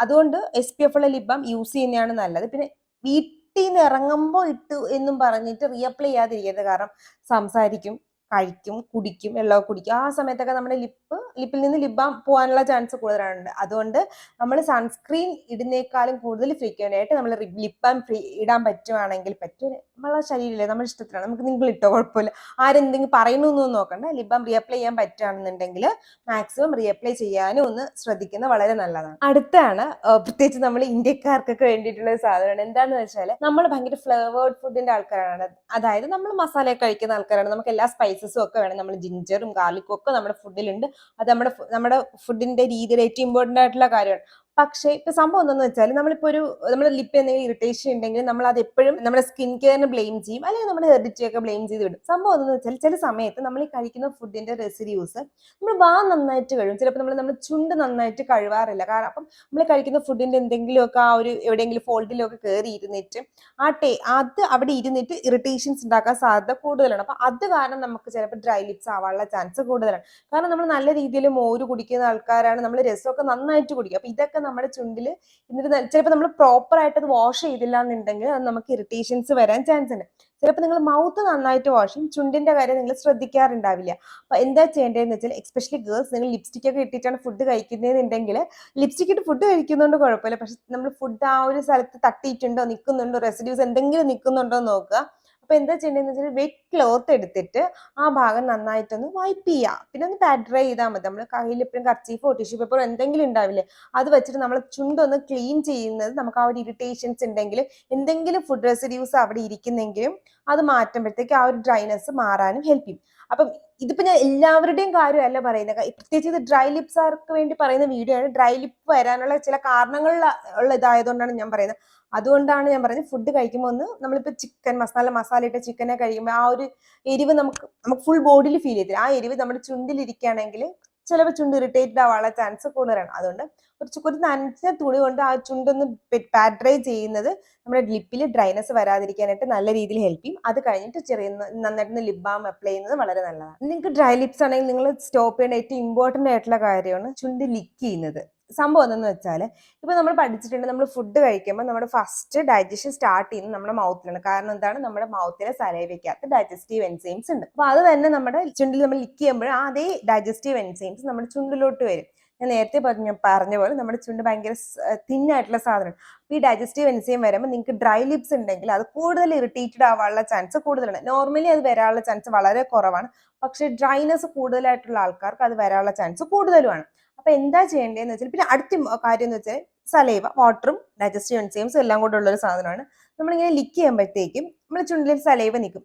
അതുകൊണ്ട് SPF ഉള്ള ലിപ് ബാം യൂസ് ചെയ്യുന്നതാണ് നല്ലത്. പിന്നെ വീട്ടിൽ നിന്ന് ഇറങ്ങുമ്പോൾ ഇട്ടു എന്നും പറഞ്ഞിട്ട് റീഅപ്ലൈ ചെയ്യാതിരിക്കരുത്. കാരണം സംസാരിക്കും, കഴിക്കും, കുടിക്കും, വെള്ളമൊക്കെ കുടിക്കും, ആ സമയത്തൊക്കെ നമ്മുടെ ലിപ്പിൽ നിന്ന് ലിപ് ബാം പോകാനുള്ള ചാൻസ് കൂടുതലാണ്. അതുകൊണ്ട് നമ്മൾ സൺസ്ക്രീൻ ഇടുന്നേക്കാളും കൂടുതൽ ഫ്രീക്വന്റ് ആയിട്ട് നമ്മൾ ലിപ് ബാം ഇടാൻ പറ്റുവാണെങ്കിൽ പറ്റും. നമ്മളെ ശരീരമില്ലേ, നമ്മുടെ ഇഷ്ടത്തിലാണ്, നമുക്ക് നിങ്ങൾ ഇട്ടോ കുഴപ്പമില്ല, ആരെന്തെങ്കിലും പറയുന്നു എന്നൊന്നും നോക്കണ്ട. ലിപ് ബാം റീഅപ്ലൈ ചെയ്യാൻ പറ്റുകയാണെന്നുണ്ടെങ്കിൽ മാക്സിമം റീഅപ്ലൈ ചെയ്യാനും ഒന്ന് ശ്രദ്ധിക്കുന്നത് വളരെ നല്ലതാണ്. അടുത്താണ് പ്രത്യേകിച്ച് നമ്മൾ ഇന്ത്യക്കാർക്കൊക്കെ വേണ്ടിയിട്ടുള്ള ഒരു സാധനമാണ്. എന്താണെന്ന് വെച്ചാൽ നമ്മൾ ഭയങ്കര ഫ്ലേവേർഡ് ഫുഡിന്റെ ആൾക്കാരാണ്. അതായത് നമ്മൾ മസാല കഴിക്കുന്ന ആൾക്കാരാണ്. നമുക്ക് എല്ലാ സ്പൈസസും ഒക്കെ വേണം. നമ്മൾ ജിഞ്ചറും ഗാർലിക്കും ഒക്കെ നമ്മുടെ ഫുഡിലുണ്ട്. അത് നമ്മുടെ ഫുഡിന്റെ രീതിയിൽ ഏറ്റവും ഇമ്പോർട്ടന്റ് ആയിട്ടുള്ള കാര്യമാണ്. പക്ഷേ ഇപ്പൊ സംഭവം എന്താണെന്ന് വെച്ചാൽ നമ്മളിപ്പോ നമ്മുടെ ലിപ്പ് എന്തെങ്കിലും ഇറിറ്റേഷൻ ഉണ്ടെങ്കിൽ നമ്മൾ അത് എപ്പോഴും നമ്മുടെ സ്കിൻ കെയറിന് ബ്ലെയിം ചെയ്യും, അല്ലെങ്കിൽ നമ്മുടെ ഹെറിഡിറ്റി ഒക്കെ ബ്ലെയിം ചെയ്ത് വിടും. സംഭവം എന്താണെന്ന് വെച്ചാൽ ചില സമയത്ത് നമ്മൾ ഈ കഴിക്കുന്ന ഫുഡിന്റെ റെസിഡ്യൂസ് നമ്മൾ നന്നായിട്ട് കഴുകും. ചിലപ്പോൾ നമ്മൾ ചുണ്ട് നന്നായിട്ട് കഴുകാറില്ല. കാരണം അപ്പം നമ്മൾ കഴിക്കുന്ന ഫുഡിന്റെ എന്തെങ്കിലുമൊക്കെ ആ ഒരു എവിടെയെങ്കിലും ഫോൾഡിലൊക്കെ കയറി ഇരുന്നിട്ട് അത് അവിടെ ഇരുന്നിട്ട് ഇറിറ്റേഷൻസ് ഉണ്ടാക്കാൻ സാധ്യത കൂടുതലാണ്. അപ്പൊ അത് കാരണം നമുക്ക് ചിലപ്പോൾ ഡ്രൈ ലിപ്സ് ആവാനുള്ള ചാൻസ് കൂടുതലാണ്. കാരണം നമ്മൾ നല്ല രീതിയിൽ മോര് കുടിക്കുന്ന ആൾക്കാരാണ്, നമ്മൾ രസമൊക്കെ നന്നായിട്ട് കുടിക്കും. അപ്പൊ ഇതൊക്കെ നമ്മുടെ ചുണ്ടിൽ എന്നിട്ട് ചിലപ്പോൾ നമ്മൾ പ്രോപ്പർ ആയിട്ട് അത് വാഷ് ചെയ്തില്ല എന്നുണ്ടെങ്കിൽ അത് നമുക്ക് ഇറിറ്റേഷൻസ് വരാൻ ചാൻസ് ഉണ്ട്. ചിലപ്പോൾ നിങ്ങൾ മൗത്ത് നന്നായിട്ട് വാഷ് ചെയ്യും, ചുണ്ടിന്റെ കാര്യം നിങ്ങൾ ശ്രദ്ധിക്കാറുണ്ടാവില്ല. അപ്പൊ എന്താ ചെയ്യേണ്ടതെന്ന് വെച്ചാൽ എസ്പെഷ്യലി ഗേൾസ്, നിങ്ങൾ ലിപ്സ്റ്റിക് ഒക്കെ ഇട്ടിട്ടാണ് ഫുഡ് കഴിക്കുന്നതെന്നുണ്ടെങ്കിൽ ലിപ്സ്റ്റിക് ഇട്ട് ഫുഡ് കഴിക്കുന്നതുകൊണ്ട് കുഴപ്പമില്ല. പക്ഷെ നമ്മൾ ഫുഡ് ആ ഒരു സ്ഥലത്ത് തട്ടിയിട്ടുണ്ടോ, നിൽക്കുന്നുണ്ടോ, റെസിഡ്യൂസ് എന്തെങ്കിലും നിൽക്കുന്നുണ്ടോ എന്ന് നോക്കുക. അപ്പൊ എന്താ ചെയ്യേണ്ടതെന്ന് വെച്ചാൽ വെറ്റ് ക്ലോത്ത് എടുത്തിട്ട് ആ ഭാഗം നന്നായിട്ടൊന്ന് വൈപ്പ് ചെയ്യുക. പിന്നെ ഒന്ന് പാഡ് ഡ്രൈ ചെയ്താൽ മതി. നമ്മൾ കയ്യിൽ എപ്പോഴും കർച്ചീഫോ ടിഷ്യൂ പേപ്പറോ എന്തെങ്കിലും ഉണ്ടാവില്ലേ, അത് വെച്ചിട്ട് നമ്മൾ ചുണ്ടൊന്ന് ക്ലീൻ ചെയ്യുന്നത് നമുക്ക് ആ ഒരു ഇറിറ്റേഷൻസ് ഉണ്ടെങ്കിൽ എന്തെങ്കിലും ഫുഡ് റെസിഡ്യൂസ് അവിടെ ഇരിക്കുന്നെങ്കിലും അത് മാറ്റുമ്പോഴത്തേക്ക് ആ ഒരു ഡ്രൈനെസ് മാറാനും ഹെൽപ്പ് ചെയ്യും. അപ്പം ഇതിപ്പോ ഞാൻ എല്ലാവരുടെയും കാര്യമല്ല പറയുന്നത്, പ്രത്യേകിച്ച് ഇത് ഡ്രൈ ലിപ്സാർക്ക് വേണ്ടി പറയുന്ന വീഡിയോ ആണ്. ഡ്രൈ ലിപ്പ് വരാനുള്ള ചില കാരണങ്ങളിൽ ഉള്ള ഇതായതുകൊണ്ടാണ് ഞാൻ പറയുന്നത്. അതുകൊണ്ടാണ് ഞാൻ പറയുന്നത് ഫുഡ് കഴിക്കുമ്പോൾ ഒന്ന് നമ്മളിപ്പോൾ ചിക്കൻ മസാല ഇട്ട ചിക്കനെ കഴിക്കുമ്പോൾ ആ ഒരു എരിവ് നമുക്ക് ഫുൾ ബോഡിയിൽ ഫീൽ ചെയ്തില്ല. ആ എരിവ് നമ്മുടെ ചുണ്ടിലിരിക്കുകയാണെങ്കിൽ ചിലപ്പോൾ ചുണ്ട് ഇറിറ്റേറ്റഡ് ആവാനുള്ള ചാൻസ് കൂടുതലാണ്. അതുകൊണ്ട് ഒരു നനഞ്ഞ തുണി കൊണ്ട് ആ ചുണ്ടൊന്ന് പാഡ് ഡ്രൈ ചെയ്യുന്നത് നമ്മുടെ ലിപ്പിൽ ഡ്രൈനെസ് വരാതിരിക്കാനായിട്ട് നല്ല രീതിയിൽ ഹെൽപ്പ് ചെയ്യും. അത് കഴിഞ്ഞിട്ട് നന്നായിട്ട് ലിപ് ബാം അപ്ലൈ ചെയ്യുന്നത് വളരെ നല്ലതാണ്. നിങ്ങൾക്ക് ഡ്രൈ ലിപ്സ് ആണെങ്കിൽ നിങ്ങൾ സ്റ്റോപ്പ് ചെയ്യേണ്ട ഏറ്റവും ഇമ്പോർട്ടന്റ് ആയിട്ടുള്ള കാര്യമാണ് ചുണ്ട് ലിക്ക് ചെയ്യുന്നത്. സംഭവം എന്താണെന്ന് വെച്ചാൽ ഇപ്പൊ നമ്മൾ പഠിച്ചിട്ടുണ്ട്, നമ്മൾ ഫുഡ് കഴിക്കുമ്പോൾ നമ്മുടെ ഫസ്റ്റ് ഡൈജഷൻ സ്റ്റാർട്ട് ചെയ്യുന്നത് നമ്മുടെ മൗത്തിലാണ്. കാരണം എന്താണ്, നമ്മുടെ മൗത്തിലെ സലൈവയ്ക്കകത്ത് ഡൈജസ്റ്റീവ് എൻസൈംസ് ഉണ്ട്. അപ്പൊ അത് തന്നെ നമ്മുടെ ചുണ്ടിൽ നമ്മൾ ലിക്ക് ചെയ്യുമ്പോൾ അതേ ഡൈജസ്റ്റീവ് എൻസൈംസ് നമ്മുടെ ചുണ്ടിലോട്ട് വരും. ഞാൻ നേരത്തെ പറഞ്ഞ പോലെ നമ്മുടെ ചുണ്ട് ഭയങ്കര തിന്നായിട്ടുള്ള സാധനം. അപ്പൊ ഈ ഡൈജസ്റ്റീവ് എൻസൈം വരുമ്പോൾ നിങ്ങൾക്ക് ഡ്രൈ ലിപ്സ് ഉണ്ടെങ്കിൽ അത് കൂടുതൽ ഇറിറ്റേറ്റഡ് ആവാനുള്ള ചാൻസ് കൂടുതലാണ്. നോർമലി അത് വരാനുള്ള ചാൻസ് വളരെ കുറവാണ്. പക്ഷെ ഡ്രൈനെസ് കൂടുതലായിട്ടുള്ള ആൾക്കാർക്ക് അത് വരാനുള്ള ചാൻസ് കൂടുതലുമാണ്. അപ്പൊ എന്താ ചെയ്യേണ്ടതെന്ന് വെച്ചാൽ, പിന്നെ അടുത്ത കാര്യം എന്ന് വെച്ചാൽ സലൈവ, വാട്ടറും ഡൈജസ്റ്റീവ് എൻസൈംസും എല്ലാം കൂടെ ഉള്ള ഒരു സാധനമാണ്. നമ്മളിങ്ങനെ ലിക്ക് ചെയ്യുമ്പോഴത്തേക്കും നമ്മുടെ ചുണ്ടിൽ സലൈവ നിൽക്കും.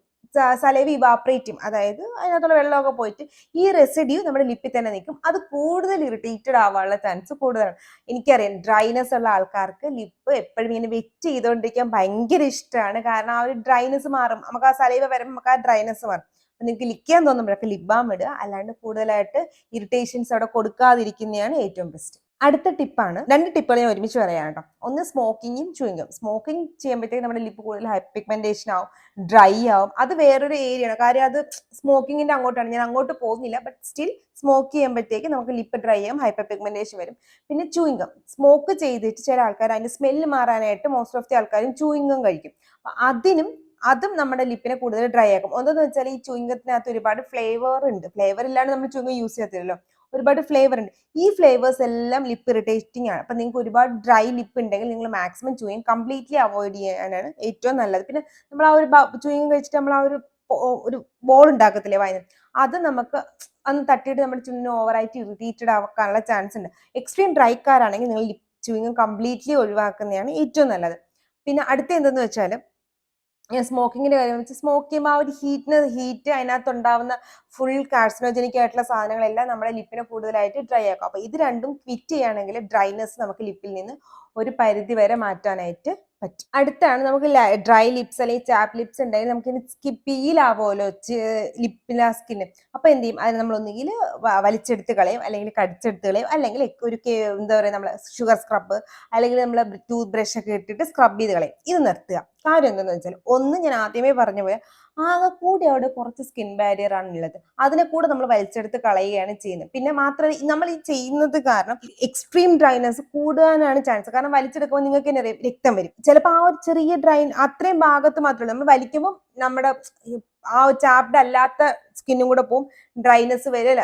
സലൈവ ഇവാപറേറ്റ് ചെയ്യും, അതായത് അതിനകത്തുള്ള വെള്ളമൊക്കെ പോയിട്ട് ഈ റെസിഡ്യൂ നമ്മുടെ ലിപ്പിൽ തന്നെ നിൽക്കും. അത് കൂടുതൽ ഇറിറ്റേറ്റഡ് ആവാനുള്ള ചാൻസ് കൂടുതലാണ്. എനിക്കറിയാം ഡ്രൈനെസ് ഉള്ള ആൾക്കാർക്ക് ലിപ്പ് എപ്പോഴും ഇങ്ങനെ വെറ്റ് ചെയ്തുകൊണ്ടിരിക്കാൻ ഭയങ്കര ഇഷ്ടമാണ്. കാരണം ആ ഒരു ഡ്രൈനെസ് മാറും, നമുക്ക് ആ സലൈവ വരുമ്പോൾ നമുക്ക് ആ ഡ്രൈനെസ് മാറും. നിങ്ങൾക്ക് ലിക്ക് ചെയ്യാൻ തോന്നുമ്പോഴൊക്കെ ലിപ് ബാം ഇടുക, അല്ലാണ്ട് കൂടുതലായിട്ട് ഇറിറ്റേഷൻസ് അവിടെ കൊടുക്കാതിരിക്കുന്നതാണ് ഏറ്റവും ബെസ്റ്റ്. അടുത്ത ടിപ്പാണ്, 2 ടിപ്പുകൾ ഞാൻ ഒരുമിച്ച് പറയാം കേട്ടോ. ഒന്ന് സ്മോക്കിങ്ങും ചൂയിങ്ങും. സ്മോക്കിംഗ് ചെയ്യുമ്പോഴത്തേക്ക് നമ്മുടെ ലിപ്പ് കൂടുതൽ ഹൈപ്പിഗ്മെന്റേഷൻ ആവും, ഡ്രൈ ആവും. അത് വേറൊരു ഏരിയ ആണ്, കാര്യം അത് സ്മോക്കിങ്ങിന്റെ അങ്ങോട്ടാണ്, ഞാൻ അങ്ങോട്ട് പോകുന്നില്ല. ബട്ട് സ്റ്റിൽ സ്മോക്ക് ചെയ്യുമ്പോഴത്തേക്ക് നമുക്ക് ലിപ്പ് ഡ്രൈ ആവും, ഹൈപ്പർ പിഗ്മെന്റേഷൻ വരും. പിന്നെ ചൂയിങ്ങം, സ്മോക്ക് ചെയ്തിട്ട് ചില ആൾക്കാർ അതിന്റെ സ്മെല്ല് മാറാനായിട്ട് മോസ്റ്റ് ഓഫ് ദി ആൾക്കാരും ചൂയിങ്ങം കഴിക്കും. അതിനും അതും നമ്മുടെ ലിപ്പിനെ കൂടുതൽ ഡ്രൈ ആക്കും. ഒന്നെന്ന് വെച്ചാൽ ഈ ചൂയിങ്ങത്തിനകത്ത് ഒരുപാട് ഫ്ലേവർ ഉണ്ട്. ഫ്ലേവർ ഇല്ലാണ്ട് നമ്മൾ ചൂയിങ് യൂസ് ചെയ്യത്തില്ലല്ലോ. ഒരുപാട് ഫ്ലേവർ ഉണ്ട്. ഈ ഫ്ലേവേഴ്സ് എല്ലാം ലിപ്പ് ഇറിറ്റേറ്റിംഗ് ആണ്. അപ്പൊ നിങ്ങൾക്ക് ഒരുപാട് ഡ്രൈ ലിപ്പ് ഉണ്ടെങ്കിൽ നിങ്ങൾ മാക്സിമം ചൂയിങ് കംപ്ലീറ്റ്ലി അവോയ്ഡ് ചെയ്യാനാണ് ഏറ്റവും നല്ലത്. പിന്നെ നമ്മൾ ആ ഒരു ചൂയിങ് കഴിച്ചിട്ട് നമ്മൾ ആ ഒരു ബോൾ ഉണ്ടാക്കത്തില്ലേ വായന, അത് നമുക്ക് അന്ന് തട്ടിയിട്ട് നമ്മുടെ ചുണ്ടിന് ഓവറായിട്ട് ഇറിറ്റേറ്റഡ് ആക്കാനുള്ള ചാൻസ് ഉണ്ട്. എക്സ്ട്രീം ഡ്രൈക്കാരാണെങ്കിൽ നിങ്ങൾ ലിപ് ചൂയിങ് കംപ്ലീറ്റ്ലി ഒഴിവാക്കുന്നതാണ് ഏറ്റവും നല്ലത്. പിന്നെ അടുത്ത എന്തെന്ന് വെച്ചാൽ സ്മോക്കിങ്ങിന്റെ കാര്യം വെച്ചാൽ സ്മോക്ക് ചെയ്യുമ്പോൾ ആ ഒരു ഹീറ്റ് അതിനകത്ത് ഉണ്ടാവുന്ന ഫുൾ കാർസിനോജനിക് ആയിട്ടുള്ള സാധനങ്ങളെല്ലാം നമ്മുടെ ലിപ്പിനെ കൂടുതലായിട്ട് ഡ്രൈ ആക്കും. അപ്പൊ ഇത് രണ്ടും ക്വിറ്റ് ചെയ്യുകയാണെങ്കിൽ ഡ്രൈനെസ് നമുക്ക് ലിപ്പിൽ നിന്ന് ഒരു പരിധി വരെ മാറ്റാനായിട്ട് പറ്റും. അടുത്താണ് നമുക്ക് ഡ്രൈ ലിപ്സ് അല്ലെങ്കിൽ ചാപ്പ് ലിപ്സ് ഉണ്ടെങ്കിൽ നമുക്ക് ഇനി പീലാവുമല്ലോ ലിപ്പിലെ സ്കിന്ന്. അപ്പൊ എന്ത് ചെയ്യും, അത് നമ്മൾ ഒന്നുകിൽ വലിച്ചെടുത്ത് കളയും, അല്ലെങ്കിൽ കടിച്ചെടുത്ത് കളയും, അല്ലെങ്കിൽ എന്താ പറയുക, നമ്മളെ ഷുഗർ സ്ക്രബ് അല്ലെങ്കിൽ നമ്മൾ ടൂത്ത് ബ്രഷ് ഒക്കെ ഇട്ടിട്ട് സ്ക്രബ് ചെയ്ത് കളയും. ഇത് നിർത്തുക. കാര്യം എന്താണെന്ന് വെച്ചാൽ, ഒന്ന് ഞാൻ ആദ്യമേ പറഞ്ഞു പോയ ആകെ കൂടി അവിടെ കുറച്ച് സ്കിൻ ബാരിയർ ആണ് ഉള്ളത്. അതിനെ കൂടെ നമ്മൾ വലിച്ചെടുത്ത് കളയുകയാണ് ചെയ്യുന്നത്. പിന്നെ മാത്രമല്ല നമ്മൾ ഈ ചെയ്യുന്നത് കാരണം എക്സ്ട്രീം ഡ്രൈനെസ് കൂടാനാണ് ചാൻസ്. കാരണം വലിച്ചെടുക്കുമ്പോൾ നിങ്ങൾക്ക് തന്നെ രക്തം വരും. ചിലപ്പോൾ ആ ഒരു ചെറിയ അത്രയും ഭാഗത്ത് മാത്രമല്ല, നമ്മൾ വലിക്കുമ്പോൾ നമ്മുടെ ആ ചാപ്ഡ് അല്ലാത്ത സ്കിന്നും കൂടെ പോവും, ഡ്രൈനെസ് വരും,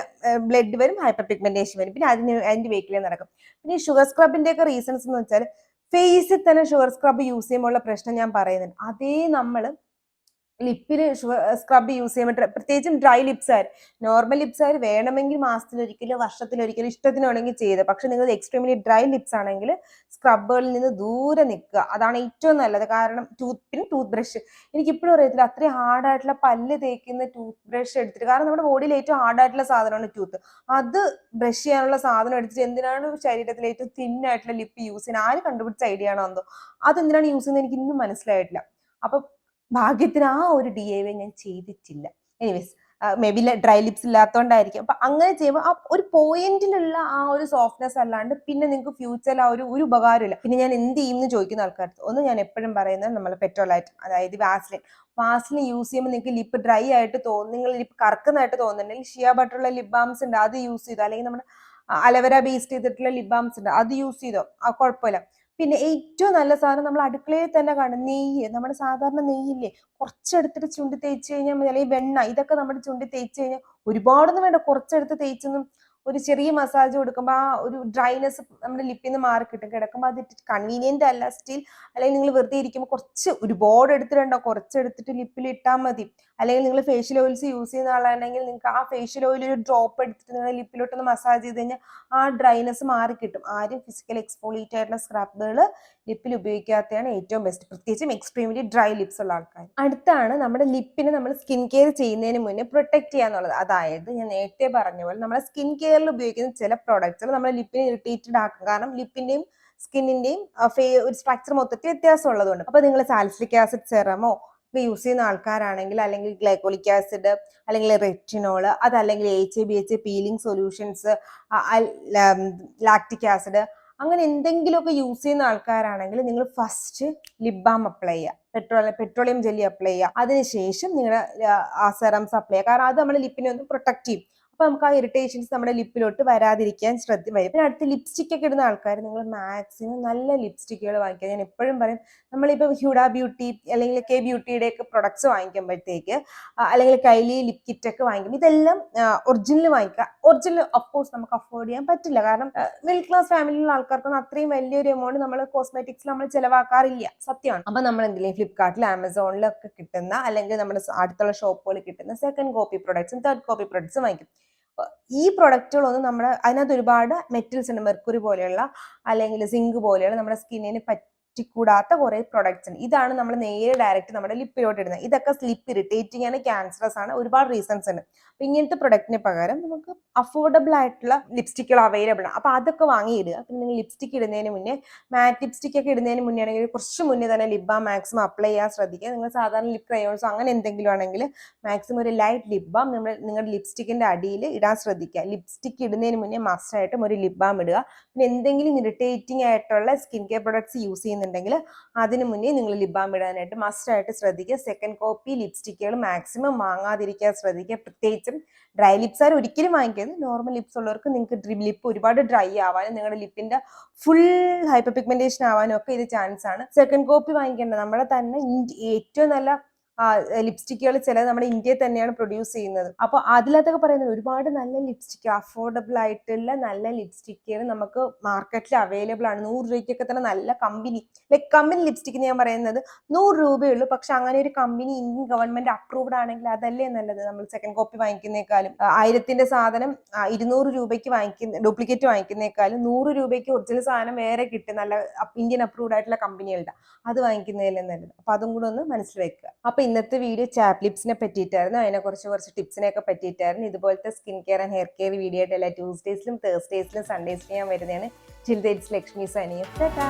ബ്ലഡ് വരും, ഹൈപ്പർ പിഗ്മെന്റേഷൻ വരും. പിന്നെ അതിന്റെ വെഹിക്കിലേ നടക്കും. പിന്നെ ഈ ഷുഗർ സ്ക്രബിന്റെ ഒക്കെ റീസൺസ് എന്ന് വെച്ചാൽ, ഫേസിൽ തന്നെ ഷുഗർ സ്ക്രബ് യൂസ് ചെയ്യുമ്പോൾ പ്രശ്നം ഞാൻ പറയുന്നുണ്ട്. അതേ നമ്മൾ ലിപ്പില് സ്ക്രബ് യൂസ് ചെയ്യുമ്പോൾ, പ്രത്യേകിച്ചും ഡ്രൈ ലിപ്സാർ, നോർമൽ ലിപ്സാർ വേണമെങ്കിൽ മാസത്തിലൊരിക്കലും വർഷത്തിലൊരിക്കലും ഇഷ്ടത്തിനാണെങ്കിൽ ചെയ്ത്. പക്ഷെ നിങ്ങൾ എക്സ്ട്രീംലി ഡ്രൈ ലിപ്സ് ആണെങ്കിൽ സ്ക്രബുകളിൽ നിന്ന് ദൂരെ നിൽക്കുക, അതാണ് ഏറ്റവും നല്ലത്. കാരണം പിന്നെ ടൂത്ത് ബ്രഷ്, എനിക്കിപ്പോഴും അറിയത്തില്ല അത്രയും ഹാർഡായിട്ടുള്ള പല്ല് തേക്കുന്ന ടൂത്ത് ബ്രഷ് എടുത്തിട്ട്, കാരണം നമ്മുടെ ബോഡിയിൽ ഏറ്റവും ഹാർഡായിട്ടുള്ള സാധനമാണ് ടൂത്ത്. അത് ബ്രഷ് ചെയ്യാനുള്ള സാധനം എടുത്തിട്ട് എന്തിനാണ് ശരീരത്തിൽ ഏറ്റവും തിന്നായിട്ടുള്ള ലിപ്പ് യൂസ് ചെയ്യുന്നത്? ആര് കണ്ടുപിടിച്ച ഐഡിയ ആണോ എന്തോ, അതെന്തിനാണ് യൂസ് ചെയ്യുന്നത് എനിക്ക് ഇന്നും മനസ്സിലായിട്ടില്ല. അപ്പൊ ഭാഗ്യത്തിന് ആ ഒരു DIY ഞാൻ ചെയ്തിട്ടില്ല. Anyways, may be dry lips ഇല്ലാത്തതുകൊണ്ടായിരിക്കും. അപ്പൊ അങ്ങനെ ചെയ്യുമ്പോൾ ആ ഒരു പോയിന്റിലുള്ള ആ ഒരു സോഫ്റ്റ്നെസ് അല്ലാണ്ട് പിന്നെ നിങ്ങൾക്ക് ഫ്യൂച്ചറിൽ ആ ഒരു ഉപകാരമില്ല. പിന്നെ ഞാൻ എന്ത് ചെയ്യും എന്ന് ചോദിക്കുന്ന ആൾക്കാർക്ക് ഒന്ന് ഞാൻ എപ്പോഴും പറയുന്നത്, നമ്മൾ പെട്രോളൈറ്റ്, അതായത് വാസ്ലിൻ യൂസ് ചെയ്യുമ്പോൾ നിങ്ങൾക്ക് ലിപ്പ് ഡ്രൈ ആയിട്ട് നിങ്ങൾ ലിപ്പ് കറക്കുന്നതായിട്ട് തോന്നുന്നുണ്ടെങ്കിൽ ഷിയ ബട്ടറുള്ള ലിപ് ബാംസ് ഉണ്ട്, അത് യൂസ് ചെയ്തോ. അല്ലെങ്കിൽ നമ്മുടെ അലവര ബേസ്ഡ് ചെയ്തിട്ടുള്ള ലിപ് ബാംസ് ഉണ്ട്, അത് യൂസ് ചെയ്തോ, കുഴപ്പമില്ല. പിന്നെ ഏറ്റവും നല്ല സാധനം നമ്മൾ അടുക്കളയിൽ തന്നെ കാണും, നെയ്യ്. നമ്മുടെ സാധാരണ നെയ്യില്ലേ, കുറച്ചെടുത്തിട്ട് ചുണ്ടി തേച്ച് കഴിഞ്ഞാൽ മതി, അല്ലെങ്കിൽ വെണ്ണ, ഇതൊക്കെ നമ്മുടെ ചുണ്ടി തേച്ച് കഴിഞ്ഞാൽ ഒരുപാടൊന്നും വേണ്ട, കുറച്ചെടുത്ത് തേച്ചൊന്നും ഒരു ചെറിയ മസാജ് കൊടുക്കുമ്പോൾ ആ ഒരു ഡ്രൈനെസ് നമ്മുടെ ലിപ്പിൽ നിന്ന് മാറി കിട്ടും. കിടക്കുമ്പോൾ അത് കൺവീനിയന്റ് അല്ല സ്റ്റിൽ. അല്ലെങ്കിൽ നിങ്ങൾ വെറുതെ ഇരിക്കുമ്പോൾ ഒരുപാട് എടുത്തിട്ടുണ്ടോ, കുറച്ചെടുത്തിട്ട് ലിപ്പിൽ ഇട്ടാൽ മതി. അല്ലെങ്കിൽ നിങ്ങൾ ഫേഷ്യൽ ഓയിൽസ് യൂസ് ചെയ്യുന്ന ആളാണെങ്കിൽ നിങ്ങൾക്ക് ആ ഫേഷ്യൽ ഓയിൽ ഒരു ഡ്രോപ്പ് എടുത്തിട്ട് നിങ്ങൾ ലിപ്പിലോട്ടൊന്ന് മസാജ് ചെയ്ത് കഴിഞ്ഞാൽ ആ ഡ്രൈനെസ് മാറി കിട്ടും. ആരും ഫിസിക്കൽ എക്സ്ഫോളിയേറ്റ് ആയിട്ടുള്ള സ്ക്രബുകൾ ലിപ്പിൽ ഉപയോഗിക്കാത്തതാണ് ഏറ്റവും ബെസ്റ്റ്, പ്രത്യേകിച്ചും എക്സ്ട്രീംലി ഡ്രൈ ലിപ്സ് ഉള്ള ആൾക്കാർ. അടുത്താണ് നമ്മുടെ ലിപ്പിനെ നമ്മൾ സ്കിൻ കെയർ ചെയ്യുന്നതിന് മുന്നേ പ്രൊട്ടക്ട് ചെയ്യാന്നുള്ളത്. അതായത് ഞാൻ നേരത്തെ പറഞ്ഞ പോലെ നമ്മുടെ സ്കിൻ കെയറിൽ ഉപയോഗിക്കുന്ന ചില പ്രോഡക്ട്സുകൾ നമ്മുടെ ലിപ്പിനെ ഇറിറ്റേറ്റഡ് ആക്കും. കാരണം ലിപ്പിന്റെയും സ്കിന്നിന്റെയും ഒരു സ്ട്രക്ചർ മൊത്തത്തിൽ വ്യത്യാസം ഉള്ളതുകൊണ്ട്. അപ്പൊ നിങ്ങൾ സാലിസിലിക് ആസിഡ് സെറമോ യൂസ് ചെയ്യുന്ന ആൾക്കാരാണെങ്കിൽ, അല്ലെങ്കിൽ ഗ്ലൈക്കോളിക് ആസിഡ്, അല്ലെങ്കിൽ റെറ്റിനോള്, അതല്ലെങ്കിൽ HA/BHA peeling solutions, lactic acid, അങ്ങനെ എന്തെങ്കിലുമൊക്കെ യൂസ് ചെയ്യുന്ന ആൾക്കാരാണെങ്കിൽ നിങ്ങൾ ഫസ്റ്റ് ലിപ് ബാം അപ്ലൈ ചെയ്യുക, പെട്രോളിയം ജെല്ലി അപ്ലൈ ചെയ്യുക. അതിനുശേഷം നിങ്ങൾ ആ സെറംസ് അപ്ലൈ ചെയ്യുക. കാരണം അത് നമ്മുടെ ലിപ്പിനെ ഒന്ന് പ്രൊട്ടക്ട് ചെയ്യും. അപ്പൊ നമുക്ക് ആ ഇറിറ്റേഷൻസ് നമ്മുടെ ലിപ്പിലോട്ട് വരാതിരിക്കാൻ വരും. പിന്നെ അടുത്ത് ലിപ്സ്റ്റിക് ഒക്കെ ഇടുന്ന ആൾക്കാർ നിങ്ങൾ മാക്സിമം നല്ല ലിപ്സ്റ്റിക്കുകൾ വാങ്ങിക്കുക. ഞാൻ എപ്പോഴും പറയും, നമ്മളിപ്പോൾ ഹ്യൂഡ ബ്യൂട്ടി അല്ലെങ്കിൽ കെ ബ്യൂട്ടിയുടെ ഒക്കെ പ്രൊഡക്ട്സ് വാങ്ങിക്കുമ്പോഴത്തേക്ക്, അല്ലെങ്കിൽ കൈലി ലിപ് കിറ്റ് ഒക്കെ വാങ്ങിക്കുമ്പോൾ ഇതെല്ലാം ഒറിജിനൽ വാങ്ങിക്കുക. ഒറിജിനൽ ഓഫ്കോഴ്സ് നമുക്ക് അഫോർഡ് ചെയ്യാൻ പറ്റില്ല, കാരണം മിഡിൽ ക്ലാസ് ഫാമിലിയിലുള്ള ആൾക്കാർക്കൊന്നും അത്രയും വലിയൊരു എമൗണ്ട് നമ്മൾ കോസ്മെറ്റിക്സിൽ നമ്മൾ ചിലവാക്കാറില്ല, സത്യമാണ്. അപ്പൊ നമ്മൾ എന്തെങ്കിലും ഫ്ലിപ്കാർട്ടിൽ, ആമസോണിലൊക്കെ കിട്ടുന്ന, അല്ലെങ്കിൽ നമ്മുടെ അടുത്തുള്ള ഷോപ്പുകളിൽ കിട്ടുന്ന സെക്കൻഡ് കോപ്പി പ്രൊഡക്ട്സും തേർഡ് കോപ്പി പ്രൊഡക്ട്സും വാങ്ങിക്കും. ഈ പ്രൊഡക്റ്റുകളൊന്നും നമ്മുടെ അതിനകത്ത് ഒരുപാട് മെറ്റൽസ് ഉണ്ട്, മെർക്കുറി പോലെയുള്ള അല്ലെങ്കിൽ സിങ്ക് പോലെയുള്ള നമ്മുടെ സ്കിന്നിന് പറ്റിക്കൂടാത്ത കുറെ പ്രൊഡക്ട്സ് ഉണ്ട്. ഇതാണ് നമ്മൾ നേരെ ഡയറക്റ്റ് നമ്മുടെ ലിപ്പിലോട്ട് ഇടുന്നത്. ഇതൊക്കെ ലിപ്പ് ഇറിറ്റേറ്റിംഗ് ആണ്, ക്യാൻസറസ് ആണ്, ഒരുപാട് റീസൺസ് ഉണ്ട്. അപ്പൊ ഇങ്ങനത്തെ പ്രൊഡക്റ്റിന് പകരം നമുക്ക് അഫോർഡബിൾ ആയിട്ടുള്ള ലിപ്സ്റ്റിക്കുകൾ അവൈലബിൾ ആണ്. അപ്പൊ അതൊക്കെ വാങ്ങിയിടുക. പിന്നെ നിങ്ങൾ ലിപ്സ്റ്റിക് ഇടുന്നതിന് മുന്നേ, മാറ്റ് ലിപ്സ്റ്റിക് ഒക്കെ ഇടുന്നതിന് മുന്നേ ആണെങ്കിൽ കുറച്ച് മുന്നേ തന്നെ ലിപ് ബാം മാക്സിമം അപ്ലൈ ചെയ്യാൻ ശ്രദ്ധിക്കുക. നിങ്ങൾ സാധാരണ ലിപ് ക്രയോൺസോ അങ്ങനെ എന്തെങ്കിലും ആണെങ്കിൽ മാക്സിമം ഒരു ലൈറ്റ് ലിപ് ബാം നിങ്ങളുടെ ലിപ്സ്റ്റിക്കിന്റെ അടിയിൽ ഇടാൻ ശ്രദ്ധിക്കുക. ലിപ്സ്റ്റിക് ഇടുന്നതിന് മുന്നേ മസ്റ്റ് ആയിട്ടും ഒരു ലിപ് ബാം ഇടുക. പിന്നെ എന്തെങ്കിലും ഇറിറ്റേറ്റിംഗ് ആയിട്ടുള്ള സ്കിൻ കെയർ പ്രൊഡക്ട്സ് യൂസ് ചെയ്യുന്നുണ്ടെങ്കിൽ അതിന് മുന്നേ നിങ്ങൾ ലിപ് ബാം ഇടാനായിട്ട് മസ്റ്റ് ആയിട്ട് ശ്രദ്ധിക്കുക. സെക്കൻഡ് കോപ്പി ലിപ്സ്റ്റിക്കുകൾ മാക്സിമം വാങ്ങാതിരിക്കാൻ ശ്രദ്ധിക്കുക. പ്രത്യേകിച്ചും ഡ്രൈ ലിപ്സ് ആരും ഒരിക്കലും വാങ്ങിക്കരുത്. നോർമൽ ലിപ്സ് ഉള്ളവർക്ക് നിങ്ങൾക്ക് ലിപ്പ് ഒരുപാട് ഡ്രൈ ആവാനും നിങ്ങളുടെ ലിപ്പിന്റെ ഫുൾ ഹൈപ്പർ പിഗ്മെന്റേഷൻ ആവാനും ഒക്കെ ഇത് ചാൻസ് ആണ്. സെക്കൻഡ് കോപ്പി വാങ്ങിക്കേണ്ടത് നമ്മുടെ തന്നെ ഏറ്റവും നല്ല ലിപ്സ്റ്റിക്കുകൾ ചിലത് നമ്മുടെ ഇന്ത്യയിൽ തന്നെയാണ് പ്രൊഡ്യൂസ് ചെയ്യുന്നത്. അപ്പോൾ അതിലകത്തൊക്കെ പറയുന്നത് ഒരുപാട് നല്ല ലിപ്സ്റ്റിക്, അഫോർഡബിൾ ആയിട്ടുള്ള നല്ല ലിപ്സ്റ്റിക്കുകൾ നമുക്ക് മാർക്കറ്റിൽ അവൈലബിൾ ആണ്. 100 രൂപയ്ക്കൊക്കെ തന്നെ നല്ല കമ്പനി, ലൈക് കമ്പനി ലിപ്സ്റ്റിക് ഞാൻ പറയുന്നത് 100 രൂപയുള്ളൂ. പക്ഷെ അങ്ങനെ ഒരു കമ്പനി ഇന്ത്യൻ ഗവൺമെന്റ് അപ്രൂവ്ഡ് ആണെങ്കിൽ അതല്ലേ നല്ലത്. നമ്മൾ സെക്കൻഡ് കോപ്പി വാങ്ങിക്കുന്നേക്കാളും 1000ന്റെ സാധനം 200 രൂപയ്ക്ക് ഡ്യൂപ്ലിക്കേറ്റ് വാങ്ങിക്കുന്നേക്കാളും 100 രൂപയ്ക്ക് ഒറിജിനൽ സാധനം വേറെ കിട്ടും, നല്ല ഇന്ത്യൻ അപ്രൂവ്ഡ് ആയിട്ടുള്ള കമ്പനികളുടെ, അത് വാങ്ങിക്കുന്നതിലും നല്ലത്. അപ്പൊ അതും കൂടെ ഒന്ന് മനസ്സിൽ വെക്കുക. അപ്പൊ ഇന്നത്തെ വീഡിയോ ചാപ്പ് ലിപ്സിനെ പറ്റിയിട്ടായിരുന്നു. അതിനെ കുറച്ച് ടിപ്സിനെയൊക്കെ പറ്റിയിട്ടായിരുന്നു. ഇതുപോലത്തെ skin care and hair care video ആയിട്ട് എല്ലാ ട്യൂസ്ഡേസിലും തേഴ്സ്ഡേസിലും സൺഡേസിലും ഞാൻ വരുന്നതാണ്. Till then it's Lakshmi signing off. Tata.